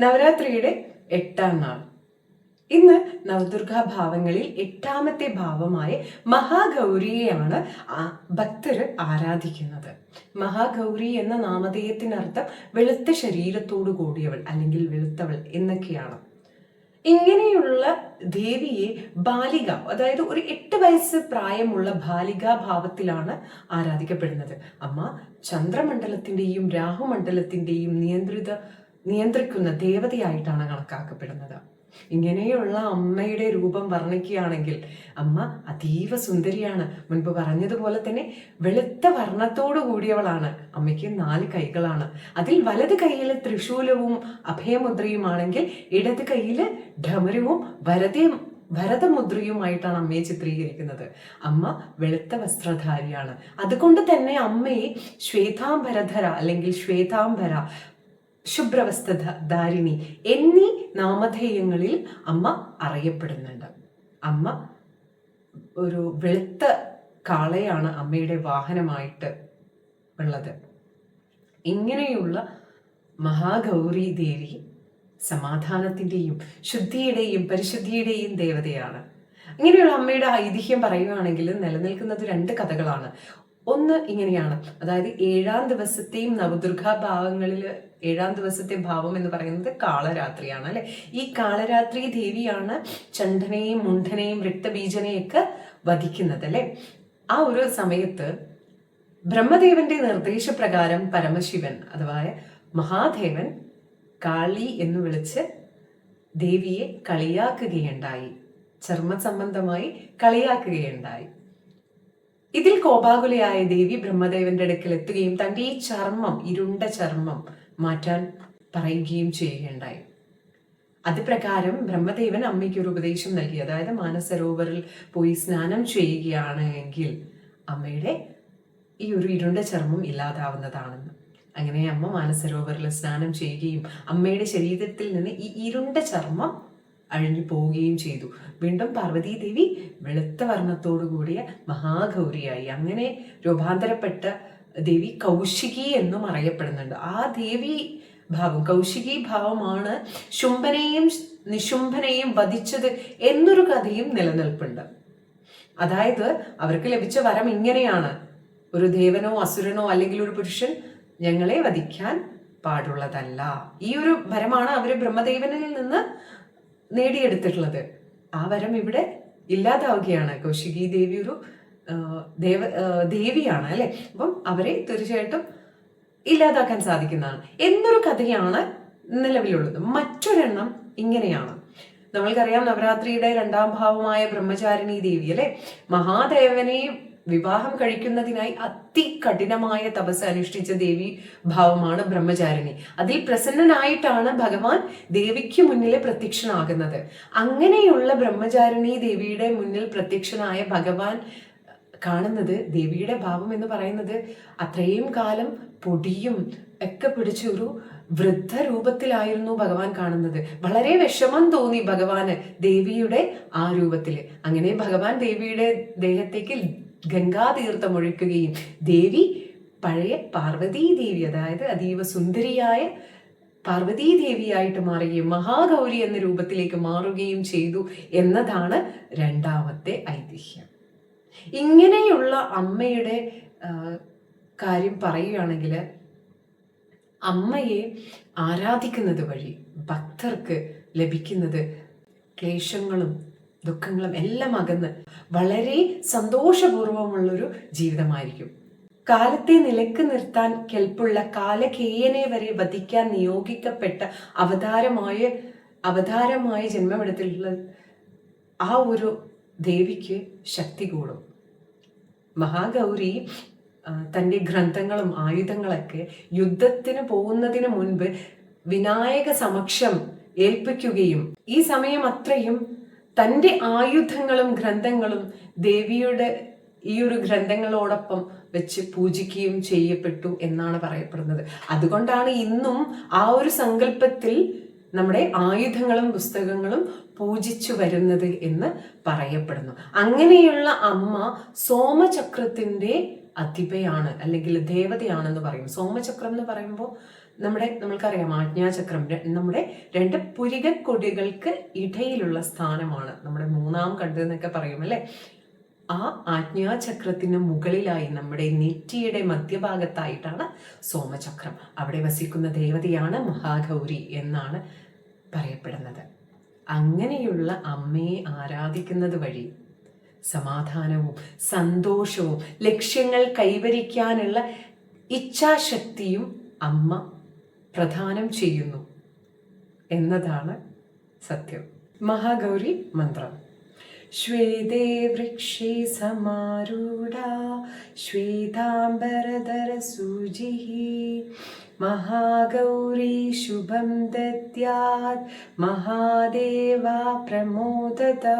നവരാത്രിയുടെ 8ാം നാൾ. ഇന്ന് നവദുർഗാ ഭാവങ്ങളിൽ 8ാമത്തെ ഭാവമായ മഹാഗൗരിയെയാണ് ഭക്തര് ആരാധിക്കുന്നത്. മഹാഗൗരി എന്ന നാമധേയത്തിനർത്ഥം വെളുത്ത ശരീരത്തോടു കൂടിയവൾ അല്ലെങ്കിൽ വെളുത്തവൾ എന്നൊക്കെയാണ്. ഇങ്ങനെയുള്ള ദേവിയെ ബാലിക, അതായത് ഒരു 8 വയസ്സ് പ്രായമുള്ള ബാലികാ ഭാവത്തിലാണ് ആരാധിക്കപ്പെടുന്നത്. അമ്മ ചന്ദ്രമണ്ഡലത്തിന്റെയും രാഹുമണ്ഡലത്തിന്റെയും നിയന്ത്രിക്കുന്ന ദേവതയായിട്ടാണ് കണക്കാക്കപ്പെടുന്നത്. ഇങ്ങനെയുള്ള അമ്മയുടെ രൂപം വർണ്ണിക്കുകയാണെങ്കിൽ അമ്മ അതീവ സുന്ദരിയാണ്. മുൻപ് പറഞ്ഞതുപോലെ തന്നെ വെളുത്ത വർണ്ണത്തോടു കൂടിയവളാണ്. അമ്മയ്ക്ക് 4 കൈകളാണ്. അതിൽ വലത് കൈയില് ത്രിശൂലവും അഭയമുദ്രയുമാണെങ്കിൽ ഇടത് കൈയില് ഢമരുവും ഭരതമുദ്രയുമായിട്ടാണ് അമ്മയെ ചിത്രീകരിക്കുന്നത്. അമ്മ വെളുത്ത വസ്ത്രധാരിയാണ്. അതുകൊണ്ട് തന്നെ അമ്മയെ ശ്വേതാംബരധര അല്ലെങ്കിൽ ശ്വേതാംബര, ശുഭ്രവസ്ത്രധാരിണി എന്നീ നാമധേയങ്ങളിൽ അമ്മ അറിയപ്പെടുന്നുണ്ട്. അമ്മ ഒരു വെളുത്ത കാളയാണ് അമ്മയുടെ വാഹനമായിട്ട് ഉള്ളത്. ഇങ്ങനെയുള്ള മഹാഗൗരി ദേവി സമാധാനത്തിന്റെയും ശുദ്ധിയുടെയും പരിശുദ്ധിയുടെയും ദേവതയാണ്. ഇങ്ങനെയുള്ള അമ്മയുടെ ഐതിഹ്യം പറയുകയാണെങ്കിൽ നിലനിൽക്കുന്നത് 2 കഥകളാണ്. ഒന്ന് ഇങ്ങനെയാണ്, അതായത് 7ാം ദിവസത്തെയും നവദുർഗാ ഭാവങ്ങളിൽ 7ാം ദിവസത്തെ ഭാവം എന്ന് പറയുന്നത് കാളരാത്രിയാണ് അല്ലെ. ഈ കാളരാത്രി ദേവിയാണ് ചണ്ഡനെയും മുണ്ഡനെയും രക്തബീജനെയൊക്കെ വധിക്കുന്നത് അല്ലെ. ആ ഒരു സമയത്ത് ബ്രഹ്മദേവന്റെ നിർദ്ദേശപ്രകാരം പരമശിവൻ അഥവാ മഹാദേവൻ കാളി എന്ന് വിളിച്ച് ദേവിയെ കളിയാക്കുകയുണ്ടായി, ചർമ്മ സംബന്ധമായി കളിയാക്കുകയുണ്ടായി. ഇതിൽ കോപാകുലയായ ദേവി ബ്രഹ്മദേവന്റെ അടുക്കൽ എത്തുകയും തന്റെ ഈ ചർമ്മം, ഇരുണ്ട ചർമ്മം മാറ്റാൻ പറയുകയും ചെയ്യുകയുണ്ടായി. അത് പ്രകാരം ബ്രഹ്മദേവൻ അമ്മയ്ക്ക് ഒരു ഉപദേശം നൽകി. അതായത് മാനസരോവറിൽ പോയി സ്നാനം ചെയ്യുകയാണ് എങ്കിൽ അമ്മയുടെ ഈ ഒരു ഇരുണ്ട ചർമ്മം ഇല്ലാതാവുന്നതാണെന്ന്. അങ്ങനെ അമ്മ മാനസരോവറിൽ സ്നാനം ചെയ്യുകയും അമ്മയുടെ ശരീരത്തിൽ നിന്ന് ഈ ഇരുണ്ട ചർമ്മം അഴിഞ്ഞു പോവുകയും ചെയ്തു. വീണ്ടും പാർവതീ ദേവി വെളുത്ത വർണ്ണത്തോടു കൂടിയ മഹാഗൗരിയായി. അങ്ങനെ രൂപാന്തരപ്പെട്ട ദേവി കൗശികി എന്നും അറിയപ്പെടുന്നുണ്ട്. ആ ദേവി ഭാവം, കൗശികി ഭാവമാണ് ശുംഭനെയും നിശുംഭനെയും വധിച്ചത് എന്നൊരു കഥയും നിലനിൽപ്പുണ്ട്. അതായത് അവർക്ക് ലഭിച്ച വരം ഇങ്ങനെയാണ്: ഒരു ദേവനോ അസുരനോ അല്ലെങ്കിൽ ഒരു പുരുഷൻ ഞങ്ങളെ വധിക്കാൻ പാടുള്ളതല്ല. ഈ ഒരു വരമാണ് അവര് ബ്രഹ്മദേവനിൽ നിന്ന് നേടിയെടുത്തിട്ടുള്ളത്. ആ വരം ഇവിടെ ഇല്ലാതാവുകയാണ്. കൗശികി ദേവി ഒരു ദേവിയാണ് അല്ലെ. അപ്പം അവരെ തീർച്ചയായിട്ടും ഇല്ലാതാക്കാൻ സാധിക്കുന്നതാണ് എന്നൊരു കഥയാണ് നിലവിലുള്ളത്. മറ്റൊരെണ്ണം ഇങ്ങനെയാണ്. നമ്മൾക്കറിയാം നവരാത്രിയുടെ 2ാം ഭാവമായ ബ്രഹ്മചാരിണി ദേവി അല്ലെ. മഹാദേവനെ വിവാഹം കഴിക്കുന്നതിനായി അതികഠിനമായ തപസ് അനുഷ്ഠിച്ച ദേവി ഭാവമാണ് ബ്രഹ്മചാരിണി. അതിൽ പ്രസന്നനായിട്ടാണ് ഭഗവാൻ ദേവിക്ക് മുന്നിൽ പ്രത്യക്ഷനാകുന്നത്. അങ്ങനെയുള്ള ബ്രഹ്മചാരിണി ദേവിയുടെ മുന്നിൽ പ്രത്യക്ഷനായ ഭഗവാൻ കാണുന്നത്, ദേവിയുടെ ഭാവം എന്ന് പറയുന്നത് അത്രയും കാലം പൊടിയും ഒക്കെ പിടിച്ച ഒരു വൃദ്ധ രൂപത്തിലായിരുന്നു ഭഗവാൻ കാണുന്നത്. വളരെ വിഷമം തോന്നി ഭഗവാന് ദേവിയുടെ ആ രൂപത്തില്. അങ്ങനെ ഭഗവാൻ ദേവിയുടെ ദേഹത്തേക്ക് ഗംഗാതീർത്ഥം ഒഴിക്കുകയും ദേവി പഴയ പാർവതീ ദേവി, അതായത് അതീവ സുന്ദരിയായ പാർവതീ ദേവിയായിട്ട് മാറുകയും മഹാഗൗരി എന്ന രൂപത്തിലേക്ക് മാറുകയും ചെയ്തു എന്നതാണ് 2ാമത്തെ ഐതിഹ്യം. ഇങ്ങനെയുള്ള അമ്മയുടെ കാര്യം പറയുകയാണെങ്കിൽ അമ്മയെ ആരാധിക്കുന്നത് വഴി ഭക്തർക്ക് ലഭിക്കുന്നത് ക്ലേശങ്ങളും ദുഃഖങ്ങളും എല്ലാം അകന്ന് വളരെ സന്തോഷപൂർവമുള്ളൊരു ജീവിതമായിരിക്കും. കാലത്തെ നിലക്ക് നിർത്താൻ കെൽപ്പുള്ള കാലകേയനെ വരെ വധിക്കാൻ നിയോഗിക്കപ്പെട്ട അവതാരമായ ജന്മമെടുത്തിട്ടുള്ള ആ ഒരു ദേവിക്ക് ശക്തി കൂടും. മഹാഗൗരി തൻ്റെ ഗ്രന്ഥങ്ങളും ആയുധങ്ങളൊക്കെ യുദ്ധത്തിന് പോകുന്നതിന് മുൻപ് വിനായക സമക്ഷം ഏൽപ്പിക്കുകയും ഈ സമയം അത്രയും തൻ്റെ ആയുധങ്ങളും ഗ്രന്ഥങ്ങളും ദേവിയുടെ ഈ ഒരു ഗ്രന്ഥങ്ങളോടൊപ്പം വെച്ച് പൂജിക്കുകയും ചെയ്യപ്പെട്ടു എന്നാണ് പറയപ്പെടുന്നത്. അതുകൊണ്ടാണ് ഇന്നും ആ ഒരു സങ്കല്പത്തിൽ നമ്മുടെ ആയുധങ്ങളും പുസ്തകങ്ങളും പൂജിച്ചു വരുന്നത് എന്ന് പറയപ്പെടുന്നു. അങ്ങനെയുള്ള അമ്മ സോമചക്രത്തിന്റെ അധിപയാണ് അല്ലെങ്കിൽ ദേവതയാണെന്ന് പറയും. സോമചക്രം എന്ന് പറയുമ്പോൾ നമ്മൾക്കറിയാം ആജ്ഞാചക്രം നമ്മുടെ 2 പുരികക്കൊടികൾക്ക് ഇടയിലുള്ള സ്ഥാനമാണ് നമ്മുടെ 3-ാം കണ്ണ് എന്നൊക്കെ പറയും അല്ലേ. ആ ആജ്ഞാചക്രത്തിന് മുകളിലായി നമ്മുടെ നെറ്റിയുടെ മധ്യഭാഗത്തായിട്ടാണ് സോമചക്രം. അവിടെ വസിക്കുന്ന ദേവതയാണ് മഹാഗൗരി എന്നാണ് പറയപ്പെടുന്നത്. അങ്ങനെയുള്ള അമ്മയെ ആരാധിക്കുന്നത് വഴി സമാധാനവും സന്തോഷവും ലക്ഷ്യങ്ങൾ കൈവരിക്കാനുള്ള ഇച്ഛാശക്തിയും അമ്മ പ്രദാനം ചെയ്യുന്നു എന്നതാണ് സത്യം. മഹാഗൗരി മന്ത്രം. ശ്വേതേ വൃക്ഷേ സമാരൂഢാ ശ്വേതാംബരധര സൂചിഃ മഹാഗൗരി ശുഭം ദദ്യാത് മഹാദേവാ പ്രമോദതാ.